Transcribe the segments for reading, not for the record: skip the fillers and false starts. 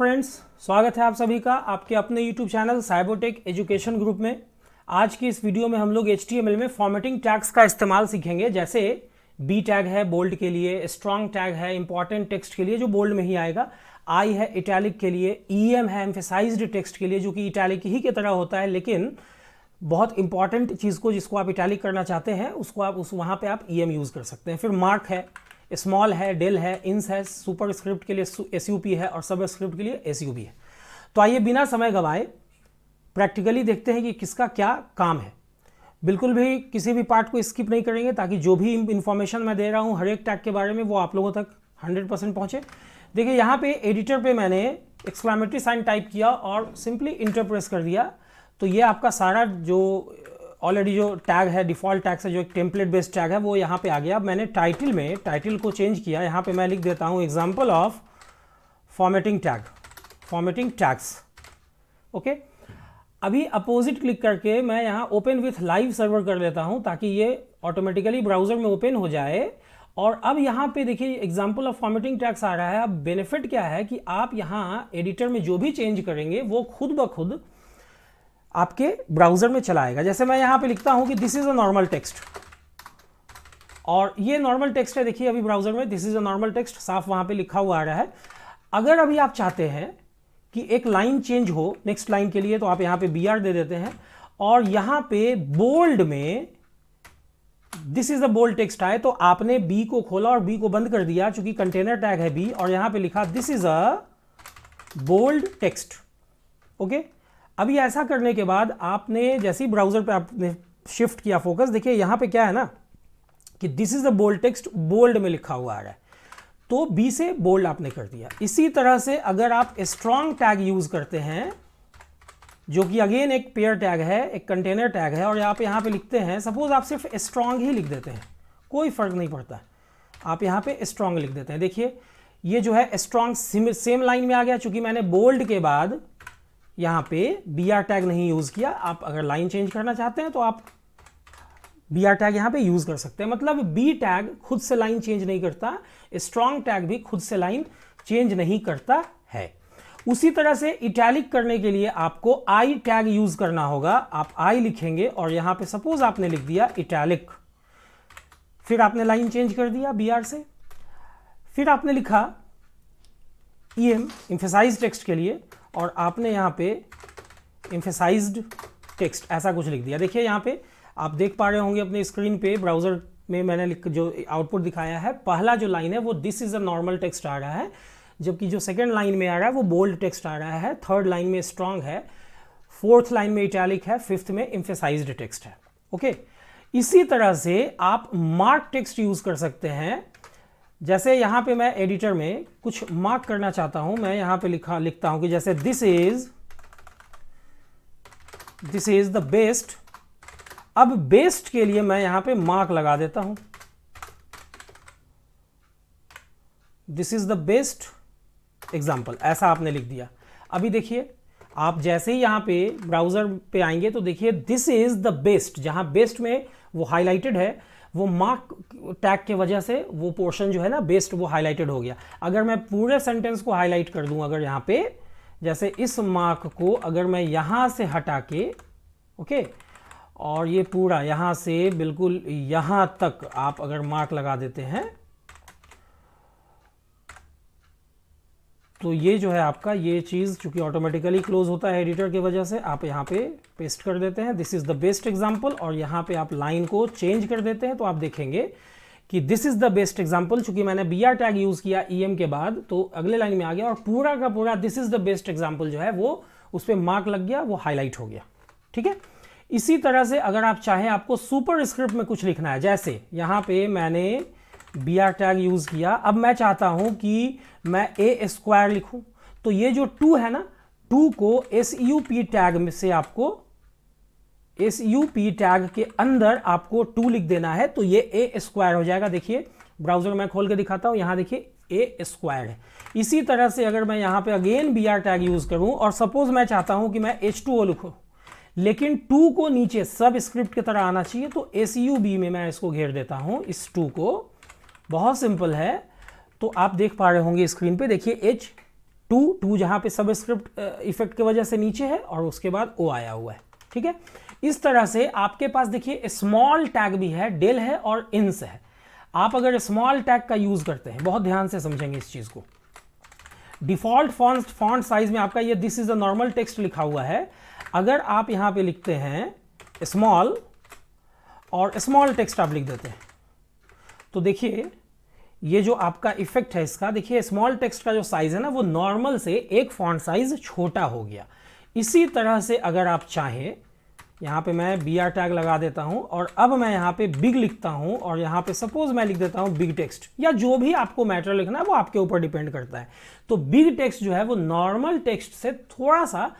Friends, स्वागत है आप सभी का आपके अपने YouTube channel Cybertech education group में। आज की इस वीडियो में हम लोग HTML में फॉर्मेटिंग टैग्स का इस्तेमाल सीखेंगे। जैसे बी टैग है बोल्ड के लिए, स्ट्रॉन्ग टैग है इंपॉर्टेंट टेक्स्ट के लिए जो बोल्ड में ही आएगा, आई है इटैलिक के लिए, EM है एम्फेसाइज्ड टेक्स्ट के लिए जो कि इटैलिक ही की तरह होता है, लेकिन बहुत इंपॉर्टेंट चीज़ को जिसको आप इटैलिक करना चाहते हैं उसको आप वहाँ पर आप EM यूज़ कर सकते हैं। फिर मार्क है, स्मॉल है, डेल है, इंस है, सुपर स्क्रिप्ट के लिए SUP है और सब स्क्रिप्ट के लिए SUB है। तो आइए बिना समय गवाए प्रैक्टिकली देखते हैं कि किसका क्या काम है। बिल्कुल भी किसी भी पार्ट को स्किप नहीं करेंगे ताकि जो भी इंफॉर्मेशन मैं दे रहा हूँ हर एक टैग के बारे में वो आप लोगों तक 100% पहुँचे। देखिए यहाँ पे एडिटर पे मैंने एक्सक्लेमेटरी साइन टाइप किया और सिंपली इंटर प्रेस कर दिया, तो ये आपका सारा जो ऑलरेडी जो टैग है डिफ़ॉल्ट टैग से जो एक टेम्पलेट बेस्ड टैग है वो यहाँ पे आ गया। अब मैंने टाइटल को चेंज किया, यहाँ पे मैं लिख देता हूँ example of formatting tags. Okay, अभी अपोजिट क्लिक करके मैं यहाँ ओपन विथ लाइव सर्वर कर देता हूँ ताकि ये ऑटोमेटिकली ब्राउजर में ओपन हो जाए। और अब यहाँ पे देखिए एग्जाम्पल ऑफ फॉर्मेटिंग टैग्स आ रहा है। अब बेनिफिट क्या है कि आप यहाँ एडिटर में जो भी चेंज करेंगे वो खुद ब खुद आपके ब्राउजर में चला आएगा। जैसे मैं यहाँ पे लिखता हूँ कि this is a normal text, और ये नॉर्मल टेक्स्ट है। देखिए अभी ब्राउजर में this is a normal text साफ वहाँ पे लिखा हुआ आ रहा है। अगर अभी आप चाहते हैं कि एक लाइन चेंज हो नेक्स्ट लाइन के लिए तो आप यहाँ पे BR दे देते हैं और यहाँ पे बोल्ड में this is a bold text आए तो आपने B को खोला और B को बंद कर दिया चूंकि कंटेनर टैग है B, और यहाँ पे लिखा this is a bold text. Okay, अभी ऐसा करने के बाद आपने जैसे ही ब्राउजर पे आपने शिफ्ट किया फोकस, देखिए यहाँ पे क्या है ना कि this is the bold text bold में लिखा हुआ आ रहा है, तो B से बोल्ड आपने कर दिया। इसी तरह से अगर आप स्ट्रॉन्ग टैग यूज करते हैं जो कि अगेन एक पेयर टैग है, एक कंटेनर टैग है, और आप यहाँ पे लिखते हैं, सपोज आप सिर्फ स्ट्रॉन्ग ही लिख देते हैं, कोई फर्क नहीं पड़ता, आप यहाँ पे स्ट्रॉन्ग लिख देते हैं। देखिए ये जो है स्ट्रॉन्ग सेम लाइन में आ गया चूंकि मैंने बोल्ड के बाद यहाँ पे BR टैग नहीं यूज़ किया। आप अगर लाइन चेंज करना चाहते हैं तो आप BR टैग यहाँ पे यूज़ कर सकते हैं। मतलब B टैग खुद से लाइन चेंज नहीं करता, स्ट्रॉन्ग टैग भी खुद से लाइन चेंज नहीं करता है। उसी तरह से इटैलिक करने के लिए आपको I टैग यूज़ करना होगा। आप I लिखेंगे और यहाँ पे सपोज आपने लिख दिया इटैलिक, फिर आपने लाइन चेंज कर दिया BR से, फिर आपने लिखा EM एम्फेसाइज टेक्स्ट के लिए और आपने यहाँ पे एम्फेसाइज्ड टेक्स्ट ऐसा कुछ लिख दिया। देखिए यहाँ पे आप देख पा रहे होंगे अपने स्क्रीन पे ब्राउजर में मैंने जो आउटपुट दिखाया है, पहला जो लाइन है वो this is a normal text आ रहा है, जबकि जो सेकंड लाइन में आ रहा है वो बोल्ड टेक्स्ट आ रहा है, थर्ड लाइन में स्ट्रॉन्ग है, फोर्थ लाइन में इटैलिक है, फिफ्थ में एम्फेसाइज्ड टेक्स्ट है। ओके, इसी तरह से आप मार्क टेक्स्ट यूज कर सकते हैं। जैसे यहाँ पे मैं एडिटर में कुछ मार्क करना चाहता हूं, मैं यहाँ पे लिखता हूं कि जैसे दिस इज द बेस्ट। अब बेस्ट के लिए मैं यहाँ पे मार्क लगा देता हूं, this is the best example, ऐसा आपने लिख दिया। अभी देखिए आप जैसे ही यहाँ पे ब्राउजर पे आएंगे तो देखिए दिस इज द बेस्ट, जहां बेस्ट में वो हाईलाइटेड है, वो मार्क टैग के वजह से वो पोर्शन जो है ना बेस्ट वो हाईलाइटेड हो गया। अगर मैं पूरे सेंटेंस को हाईलाइट कर दूं, अगर यहाँ पे जैसे इस मार्क को अगर मैं यहाँ से हटा के, ओके, और ये पूरा यहाँ से बिल्कुल यहाँ तक आप अगर मार्क लगा देते हैं तो ये जो है आपका ये चीज़ चूंकि ऑटोमेटिकली क्लोज होता है एडिटर की वजह से, आप यहाँ पे पेस्ट कर देते हैं this is the best example, और यहाँ पे आप लाइन को चेंज कर देते हैं तो आप देखेंगे कि this is the best example. चूंकि मैंने BR टैग यूज़ किया EM के बाद तो अगले लाइन में आ गया और पूरा का पूरा this is the best example जो है वो उस पर मार्क लग गया, वो हाईलाइट हो गया। ठीक है, इसी तरह से अगर आप चाहें आपको सुपर स्क्रिप्ट में कुछ लिखना है, जैसे यहाँ पे मैंने BR टैग यूज़ किया, अब मैं चाहता हूं कि मैं A² लिखूं, तो ये जो 2 है ना, 2 को SUP टैग में से आपको SUP टैग के अंदर आपको 2 लिख देना है, तो ये A² हो जाएगा। देखिए ब्राउजर में खोल के दिखाता हूं, यहां देखिए A² है। इसी तरह से अगर मैं यहां पे अगेन BR टैग यूज करूं और सपोज मैं चाहता हूं कि मैं H2O लिखूं, लेकिन 2 को नीचे सब स्क्रिप्ट की तरह आना चाहिए, तो SUB में मैं इसको घेर देता हूं, इस 2 को। बहुत सिंपल है, तो आप देख पा रहे होंगे स्क्रीन पे, देखिए टू जहाँ पे सबस्क्रिप्ट इफेक्ट की वजह से नीचे है और उसके बाद ओ आया हुआ है, ठीक है। इस तरह से आपके पास देखिए स्मॉल टैग भी है, डेल है और इंस है। आप अगर स्मॉल टैग का यूज करते हैं, बहुत ध्यान से समझेंगे इस चीज को, डिफॉल्ट फॉन्ट साइज में आपका ये this is a normal text लिखा हुआ है। अगर आप यहां पे लिखते हैं स्मॉल और स्मॉल टेक्स्ट आप लिख देते हैं, तो देखिए ये जो आपका इफेक्ट है इसका, देखिए स्मॉल टेक्स्ट का जो साइज है ना वो नॉर्मल से एक फॉन्ट साइज छोटा हो गया। इसी तरह से अगर आप चाहें, यहाँ पे मैं BR टैग लगा देता हूँ और अब मैं यहाँ पे बिग लिखता हूँ और यहाँ पे सपोज मैं लिख देता हूँ बिग टेक्स्ट, या जो भी आपको मैटर लिखना है वो आपके ऊपर डिपेंड करता है। तो बिग टेक्स्ट जो है वो नॉर्मल टेक्स्ट से थोड़ा सा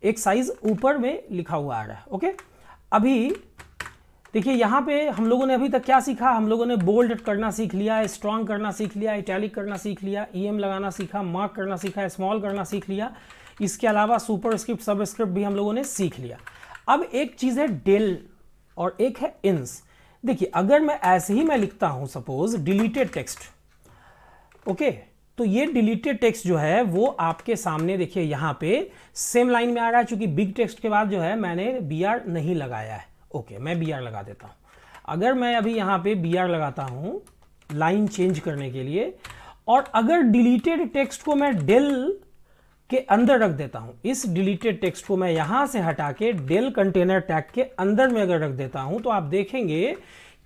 एक साइज ऊपर में लिखा हुआ आ रहा है। ओके, अभी देखिए यहाँ पे हम लोगों ने अभी तक क्या सीखा, हम लोगों ने बोल्ड करना सीख लिया, स्ट्रॉन्ग करना सीख लिया, इटैलिक करना सीख लिया, EM लगाना सीखा, मार्क करना सीखा, स्मॉल करना सीख लिया। इसके अलावा सुपरस्क्रिप्ट सबस्क्रिप्ट भी हम लोगों ने सीख लिया। अब एक चीज है डेल और एक है इंस। देखिए अगर मैं ऐसे ही मैं लिखता हूं सपोज डिलीटेड टेक्स्ट, ओके, तो ये डिलीटेड टेक्स्ट जो है वो आपके सामने देखिए यहां पे सेम लाइन में आ रहा है, चूंकि बिग टेक्स्ट के बाद जो है मैंने BR नहीं लगाया है। ओके, मैं BR लगा देता हूं। अगर मैं अभी यहां पे BR लगाता हूं लाइन चेंज करने के लिए, और अगर डिलीटेड टेक्स्ट को मैं डेल के अंदर रख देता हूं, इस डिलीटेड टेक्स्ट को मैं यहां से हटा के डेल कंटेनर टैग के अंदर में अगर रख देता हूं, तो आप देखेंगे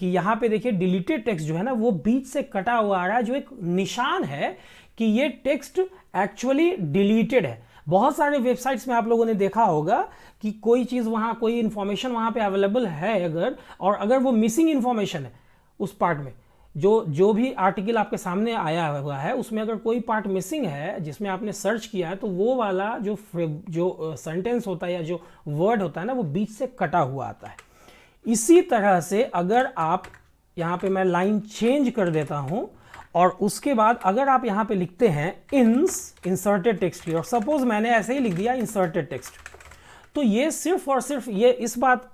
कि यहां पे देखिए डिलीटेड टेक्स्ट जो है ना वो बीच से कटा हुआ आ रहा है, जो एक निशान है कि ये टेक्स्ट एक्चुअली डिलीटेड है। बहुत सारे वेबसाइट्स में आप लोगों ने देखा होगा कि कोई चीज वहां, कोई इंफॉर्मेशन वहां पे अवेलेबल है अगर, और अगर वो मिसिंग इंफॉर्मेशन है उस पार्ट में, जो भी आर्टिकल आपके सामने आया हुआ है उसमें अगर कोई पार्ट मिसिंग है जिसमें आपने सर्च किया है, तो वो वाला जो सेंटेंस होता है या जो वर्ड होता है ना वो बीच से कटा हुआ आता है। इसी तरह से अगर आप यहाँ पे मैं लाइन चेंज कर देता हूँ और उसके बाद अगर आप यहाँ पे लिखते हैं इंसर्टेड टेक्स्ट की, और सपोज मैंने ऐसे ही लिख दिया इंसर्टेड टेक्स्ट, तो ये सिर्फ और सिर्फ ये इस बात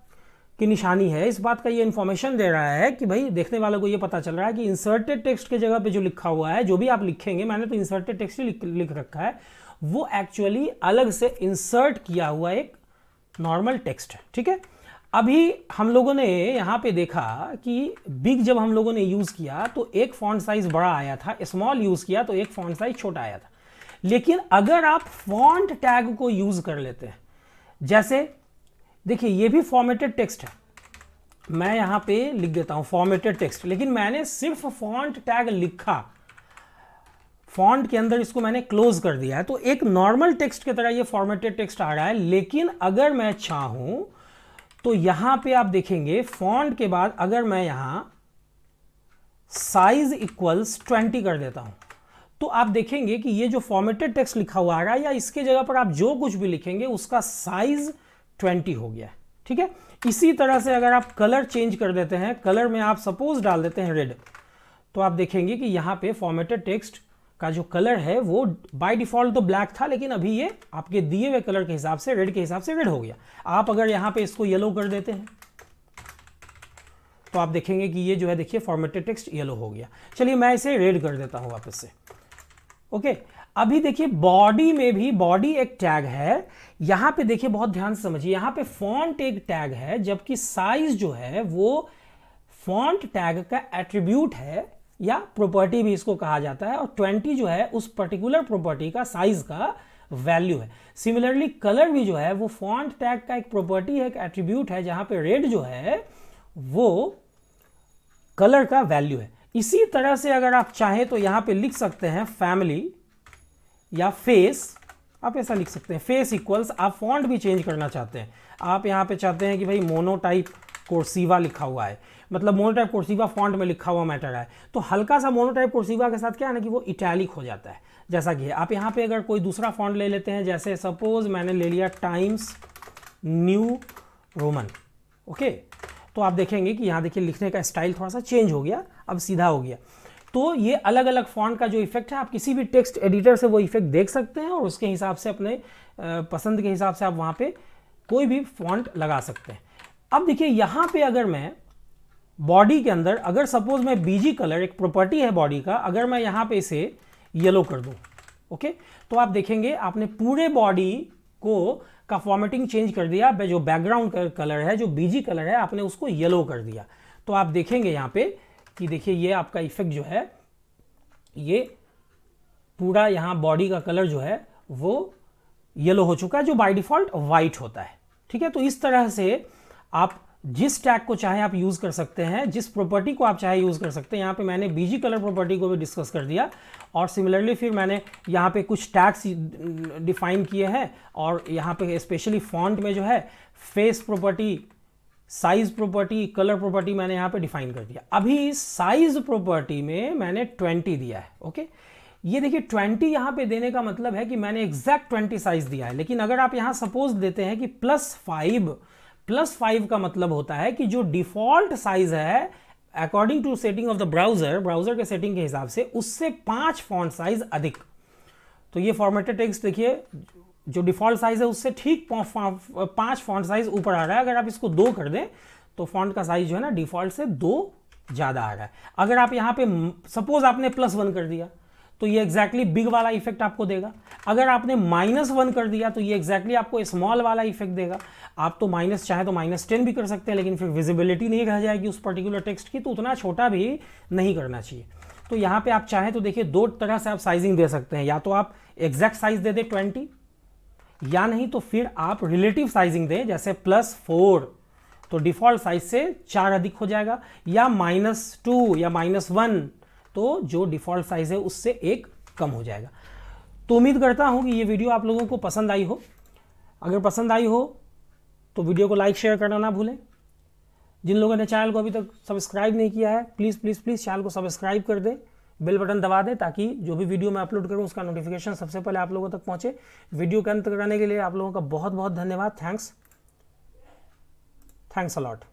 की निशानी है, इस बात का ये इंफॉर्मेशन दे रहा है कि भाई देखने वालों को ये पता चल रहा है कि इंसर्टेड टेक्स्ट के जगह पे जो लिखा हुआ है, जो भी आप लिखेंगे, मैंने तो इंसर्टेड टेक्स्ट ही लिख रखा है, वो एक्चुअली अलग से इंसर्ट किया हुआ एक नॉर्मल टेक्स्ट है। ठीक है, अभी हम लोगों ने यहाँ पे देखा कि बिग जब हम लोगों ने यूज किया तो एक फॉन्ट साइज बड़ा आया था, स्मॉल यूज किया तो एक फॉन्ट साइज छोटा आया था। लेकिन अगर आप फॉन्ट टैग को यूज कर लेते हैं, जैसे देखिए ये भी फॉर्मेटेड टेक्स्ट है, मैं यहां पे लिख देता हूं फॉर्मेटेड टेक्स्ट, लेकिन मैंने सिर्फ फॉन्ट टैग लिखा, फॉन्ट के अंदर इसको मैंने क्लोज कर दिया है, तो एक नॉर्मल टेक्स्ट की तरह ये फॉर्मेटेड टेक्स्ट आ रहा है। लेकिन अगर मैं चाहूं तो यहां पे आप देखेंगे फॉन्ट के बाद अगर मैं यहां साइज इक्वल्स 20 कर देता हूं, तो आप देखेंगे कि ये जो फॉर्मेटेड टेक्स्ट लिखा हुआ आ रहा है या इसके जगह पर आप जो कुछ भी लिखेंगे उसका साइज 20 हो गया है। ठीक है, इसी तरह से अगर आप कलर चेंज कर देते हैं, कलर में आप सपोज डाल देते हैं रेड, तो आप देखेंगे कि यहां पे फॉर्मेटेड टेक्स्ट का जो कलर है वो बाय डिफॉल्ट तो ब्लैक था, लेकिन अभी ये आपके दिए हुए कलर के हिसाब से, रेड के हिसाब से रेड हो गया। आप अगर यहां पे इसको येलो कर देते हैं तो आप देखेंगे कि ये जो है देखिए फॉर्मेटेड टेक्स्ट येलो हो गया। चलिए मैं इसे रेड कर देता हूं वापस से। ओके, अभी देखिए बॉडी में भी, बॉडी एक टैग है, यहां पे देखिए बहुत ध्यान से समझिए, यहां पे फॉन्ट एक टैग है, जबकि साइज जो है वो फॉन्ट टैग का एट्रीब्यूट है या प्रॉपर्टी भी इसको कहा जाता है, और 20 जो है उस पर्टिकुलर प्रॉपर्टी का, साइज का वैल्यू है। सिमिलरली कलर भी जो है वो फॉन्ट टैग का एक प्रॉपर्टी है, एक एट्रीब्यूट है, जहां पे रेड जो है वो कलर का वैल्यू है। इसी तरह से अगर आप चाहें तो यहां पे लिख सकते हैं फैमिली या फेस, आप ऐसा लिख सकते हैं फेस इक्वल्स, आप फॉन्ट भी चेंज करना चाहते हैं, आप यहां पे चाहते हैं कि भाई मोनोटाइप कोर्सिवा लिखा हुआ है, मतलब मोनोटाइप कोर्सिवा फॉन्ट में लिखा हुआ मैटर है, तो हल्का सा मोनोटाइप कोर्सिवा के साथ क्या है ना कि वो इटैलिक हो जाता है, जैसा कि है। आप यहाँ पे अगर कोई दूसरा फॉन्ट ले लेते हैं, जैसे सपोज मैंने ले लिया टाइम्स न्यू रोमन, ओके, तो आप देखेंगे कि यहाँ देखिए लिखने का स्टाइल थोड़ा सा चेंज हो गया, अब सीधा हो गया। तो ये अलग अलग फॉन्ट का जो इफेक्ट है, आप किसी भी टेक्स्ट एडिटर से वो इफेक्ट देख सकते हैं और उसके हिसाब से अपने पसंद के हिसाब से आप वहाँ पे कोई भी फॉन्ट लगा सकते हैं। अब देखिए यहाँ पे अगर मैं बॉडी के अंदर, अगर सपोज मैं बीजी कलर, एक प्रॉपर्टी है बॉडी का, अगर मैं यहाँ पे इसे येलो कर दूँ, ओके, तो आप देखेंगे आपने पूरे बॉडी को का फॉर्मेटिंग चेंज कर दिया, जो बैकग्राउंड कलर है, जो बीजी कलर है, आपने उसको येलो कर दिया। तो आप देखेंगे यहाँ पे कि देखिए ये आपका इफेक्ट जो है, ये पूरा यहाँ बॉडी का कलर जो है वो येलो हो चुका है, जो बाय डिफॉल्ट वाइट होता है। ठीक है, तो इस तरह से आप जिस टैग को चाहे आप यूज कर सकते हैं, जिस प्रॉपर्टी को आप चाहे यूज कर सकते हैं। यहाँ पे मैंने बीजी कलर प्रॉपर्टी को भी डिस्कस कर दिया, और सिमिलरली फिर मैंने यहाँ पे कुछ टैग्स डिफाइन किए हैं, और यहाँ पे स्पेशली फॉन्ट में जो है face property, size property, colour property मैंने यहाँ पे डिफाइन कर दिया। अभी साइज प्रॉपर्टी में मैंने 20 दिया है। ओके, ये देखिए 20 यहाँ पे देने का मतलब है कि मैंने एग्जैक्ट 20 साइज दिया है। लेकिन अगर आप यहाँ सपोज देते हैं कि +5 का मतलब होता है कि जो डिफॉल्ट साइज है according to setting of the browser के सेटिंग के हिसाब से, उससे 5 फॉन्ट साइज अधिक। तो ये फॉर्मेटेड टेक्स्ट देखिए, जो डिफॉल्ट साइज है उससे ठीक 5 फॉन्ट साइज ऊपर आ रहा है। अगर आप इसको 2 कर दें तो फॉन्ट का साइज जो है ना डिफॉल्ट से 2 ज्यादा आ रहा है। अगर आप यहाँ पे सपोज आपने +1 कर दिया तो ये एग्जैक्टली बिग वाला इफेक्ट आपको देगा। अगर आपने -1 कर दिया तो ये एग्जैक्टली आपको स्मॉल वाला इफेक्ट देगा। आप तो माइनस चाहे तो -10 भी कर सकते हैं, लेकिन फिर विजिबिलिटी नहीं रह जाएगी उस पर्टिकुलर टेक्स्ट की, तो उतना छोटा भी नहीं करना चाहिए। तो यहाँ पे आप चाहें तो देखिए 2 तरह से आप साइजिंग दे सकते हैं, या तो आप एग्जैक्ट साइज दे दें 20, या नहीं तो फिर आप रिलेटिव साइजिंग दें, जैसे +4 तो डिफॉल्ट साइज से 4 अधिक हो जाएगा, या -2 या -1 तो जो डिफॉल्ट साइज है उससे 1 कम हो जाएगा। तो उम्मीद करता हूं कि ये वीडियो आप लोगों को पसंद आई हो। अगर पसंद आई हो तो वीडियो को लाइक शेयर करना ना भूलें। जिन लोगों ने चैनल को अभी तक सब्सक्राइब नहीं किया है, प्लीज़ प्लीज़ प्लीज़ चैनल को सब्सक्राइब कर दें, बेल बटन दबा दें, ताकि जो भी वीडियो मैं अपलोड करूं उसका नोटिफिकेशन सबसे पहले आप लोगों तक पहुंचे। वीडियो के अंत करने के लिए आप लोगों का बहुत बहुत धन्यवाद। Thanks a lot.